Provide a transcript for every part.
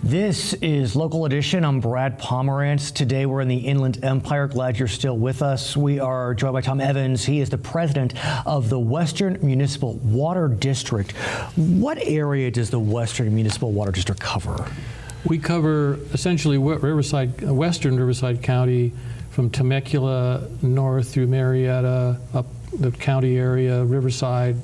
This is Local Edition. I'm Brad Pomerance. Today we're in the Inland Empire. Glad you're still with us. We are joined by Tom Evans. He is the president of the Western Municipal Water District. What area does the Western Municipal Water District cover? We cover essentially western Riverside County, from Temecula north through Marietta, up the county area, Riverside,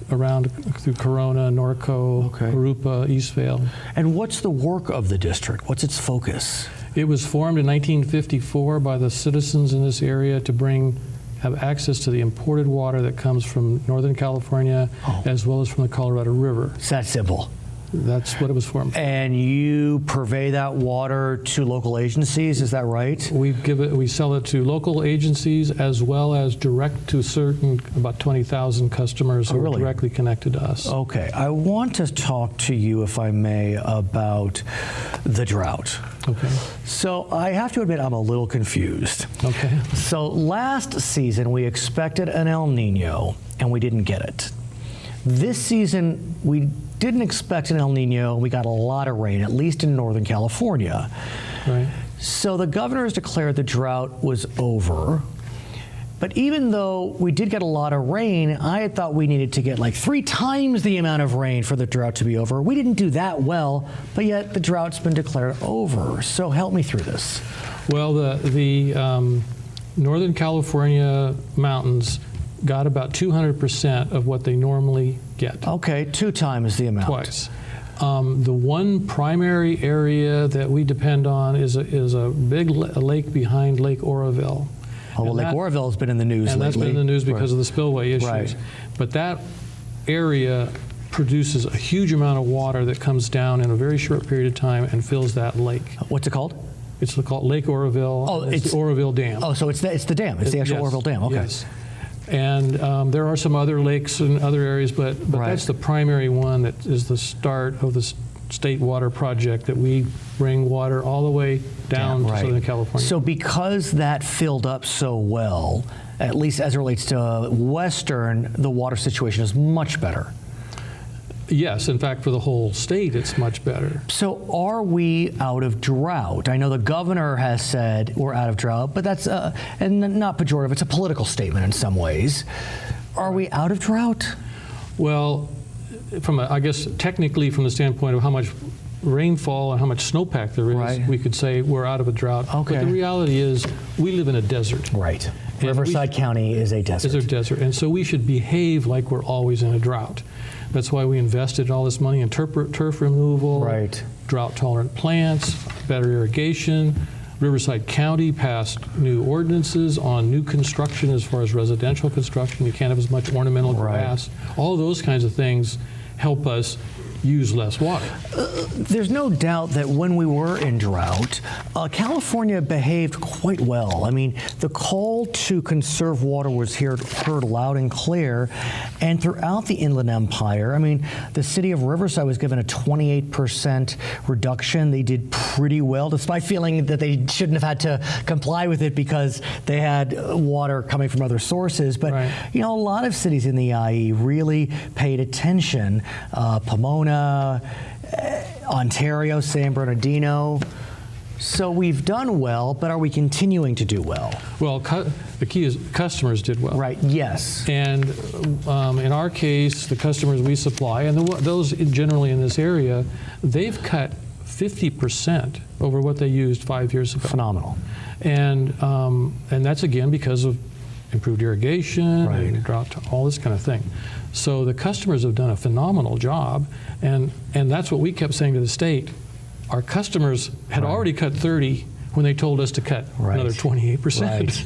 around through Corona, Norco, Arupa, Eastvale. And what's the work of the district? What's its focus? It was formed in 1954 by the citizens in this area to have access to the imported water that comes from Northern California, as well as from the Colorado River. It's that simple. That's what it was formed for. And you purvey that water to local agencies, is that right? We sell it to local agencies as well as direct to certain, about 20,000 customers who are directly connected to us. Okay, I want to talk to you, if I may, about the drought. Okay. So I have to admit I'm a little confused. Okay. So last season we expected an El Nino and we didn't get it. This season we didn't expect an El Nino. We got a lot of rain, at least in Northern California. Right. So the governor has declared the drought was over. But even though we did get a lot of rain, I had thought we needed to get like 3 times the amount of rain for the drought to be over. We didn't do that well, but yet the drought's been declared over. So help me through this. Well, the Northern California mountains got about 200% of what they normally get. Okay, 2 times the amount. Twice. The one primary area that we depend on is a big lake behind Lake Oroville. Oh, well, Lake Oroville has been in the news and lately. That's been in the news because of the spillway issues. Right. But that area produces a huge amount of water that comes down in a very short period of time and fills that lake. What's it called? It's called Lake Oroville. Oh, it's the Oroville Dam. Oh, so it's the dam. It's the actual Oroville Dam. Okay. Yes. And there are some other lakes in other areas, but that's the primary one that is the start of the state water project, that we bring water all the way down to Southern California. So because that filled up so well, at least as it relates to Western, the water situation is much better. Yes, in fact, for the whole state, it's much better. So are we out of drought? I know the governor has said we're out of drought, but that's, and not pejorative, it's a political statement in some ways. Are we out of drought? Well, I guess technically from the standpoint of how much rainfall and how much snowpack there is, we could say we're out of a drought. Okay. But the reality is we live in a desert. Right. Riverside County is a desert. It's a desert, and so we should behave like we're always in a drought. That's why we invested all this money in turf removal, drought-tolerant plants, better irrigation. Riverside County passed new ordinances on new construction as far as residential construction. You can't have as much ornamental grass. All those kinds of things help us use less water. There's no doubt that when we were in drought, California behaved quite well. I mean, the call to conserve water was heard loud and clear, and throughout the Inland Empire, I mean, the city of Riverside was given a 28% reduction. They did pretty well, despite feeling that they shouldn't have had to comply with it because they had water coming from other sources. But, you know, a lot of cities in the IE really paid attention. Pomona, Ontario, San Bernardino. So we've done well, but are we continuing to do well? Well, the key is customers did well. Right, yes. And in our case, the customers we supply, and those generally in this area, they've cut 50% over what they used 5 years ago. Phenomenal. And that's again because of improved irrigation, and drought, all this kind of thing. So the customers have done a phenomenal job, and that's what we kept saying to the state. Our customers had already cut 30 when they told us to cut another 28%.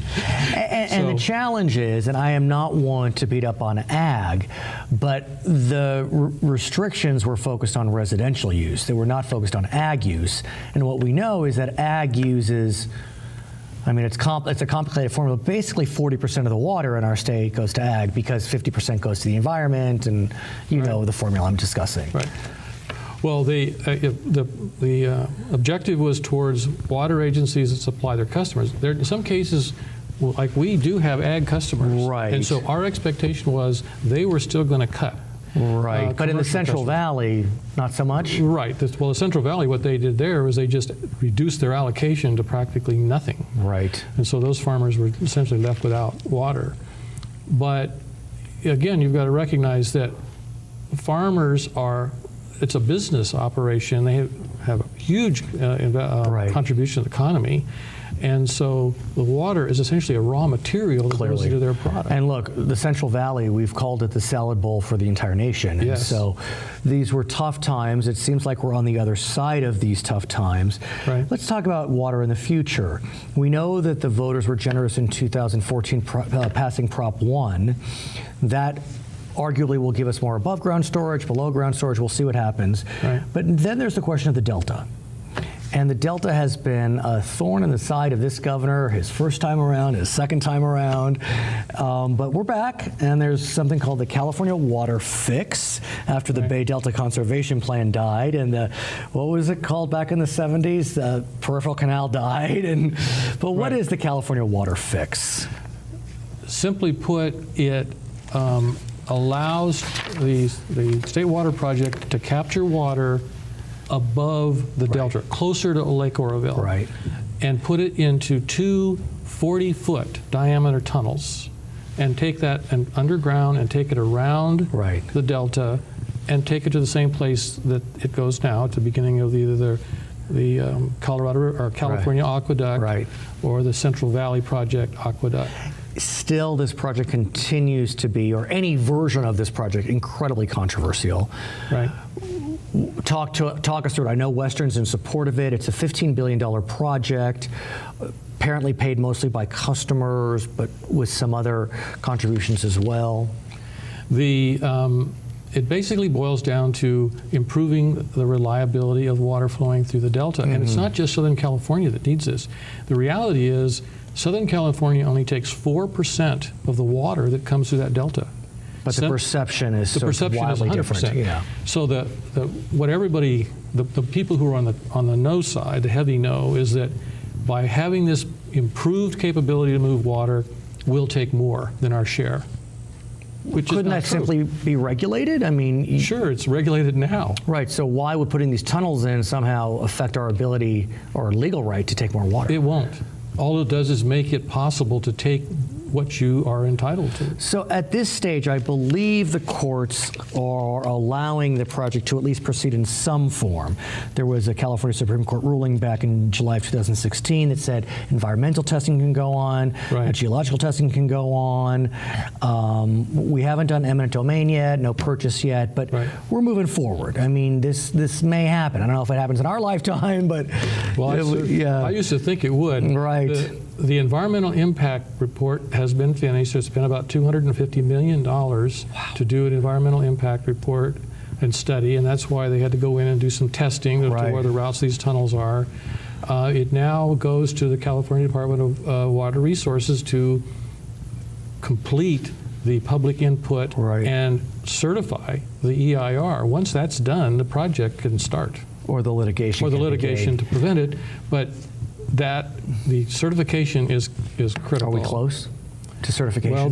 And the challenge is, and I am not one to beat up on ag, but the restrictions were focused on residential use. They were not focused on ag use. And what we know is that ag uses, I mean, it's a complicated formula. Basically, 40% of the water in our state goes to ag because 50% goes to the environment, and you know the formula I'm discussing. Right. Well, the objective was towards water agencies that supply their customers. There, in some cases, like we do have ag customers, and so our expectation was they were still going to cut. Right, but in the commercial Central customers. Valley, not so much? Right. Well, the Central Valley, what they did there was they just reduced their allocation to practically nothing. Right. And so those farmers were essentially left without water. But again, you've got to recognize that farmers it's a business operation. They have a huge contribution to the economy. And so the water is essentially a raw material that goes into their product. And look, the Central Valley, we've called it the salad bowl for the entire nation. Yes. And so these were tough times. It seems like we're on the other side of these tough times. Right. Let's talk about water in the future. We know that the voters were generous in 2014 passing Prop 1. That arguably will give us more above ground storage, below ground storage. We'll see what happens. Right. But then there's the question of the Delta. And the Delta has been a thorn in the side of this governor, his first time around, his second time around. But we're back, and there's something called the California Water Fix after the Bay Delta Conservation Plan died. And what was it called back in the 70s? The Peripheral Canal died. But what is the California Water Fix? Simply put, it allows the State Water Project to capture water above the delta, closer to Lake Oroville, and put it into two 40-foot diameter tunnels, and take that underground and take it around the delta, and take it to the same place that it goes now at the beginning of either the Colorado or California Aqueduct or the Central Valley Project Aqueduct. Still, this project continues to be, or any version of this project, incredibly controversial. Right. Talk us through it. I know Western's in support of it. It's a $15 billion project, apparently paid mostly by customers, but with some other contributions as well. It basically boils down to improving the reliability of water flowing through the Delta. And it's not just Southern California that needs this. The reality is Southern California only takes 4% of the water that comes through that Delta. But the perception is wildly different. Yeah. So what everybody, the people who are on the no side, the heavy no, is that by having this improved capability to move water, we'll take more than our share. Couldn't that simply be regulated? I mean, sure, it's regulated now. Right. So why would putting these tunnels in somehow affect our ability or legal right to take more water? It won't. All it does is make it possible to take what you are entitled to. So at this stage, I believe the courts are allowing the project to at least proceed in some form. There was a California Supreme Court ruling back in July of 2016 that said environmental testing can go on, geological testing can go on. We haven't done eminent domain yet, no purchase yet, but we're moving forward. I mean, this may happen. I don't know if it happens in our lifetime, but I used to think it would. Right. The environmental impact report has been finished. It's been about $250 million to do an environmental impact report and study, and that's why they had to go in and do some testing of where the routes these tunnels are. It now goes to the California Department of Water Resources to complete the public input and certify the EIR. Once that's done, the project can start. Or the litigation. Or the litigation to prevent it, but the certification is critical. Are we close to certification? Well,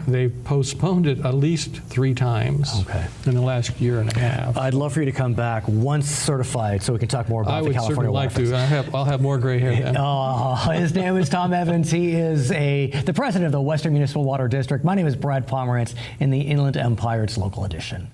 they've postponed it at least 3 times in the last year and a half. I'd love for you to come back once certified so we can talk more about the California Water Fix. I would certainly like to. I'll have more gray hair then. His name is Tom Evans. He is the president of the Western Municipal Water District. My name is Brad Pomerance in the Inland Empire, its local edition.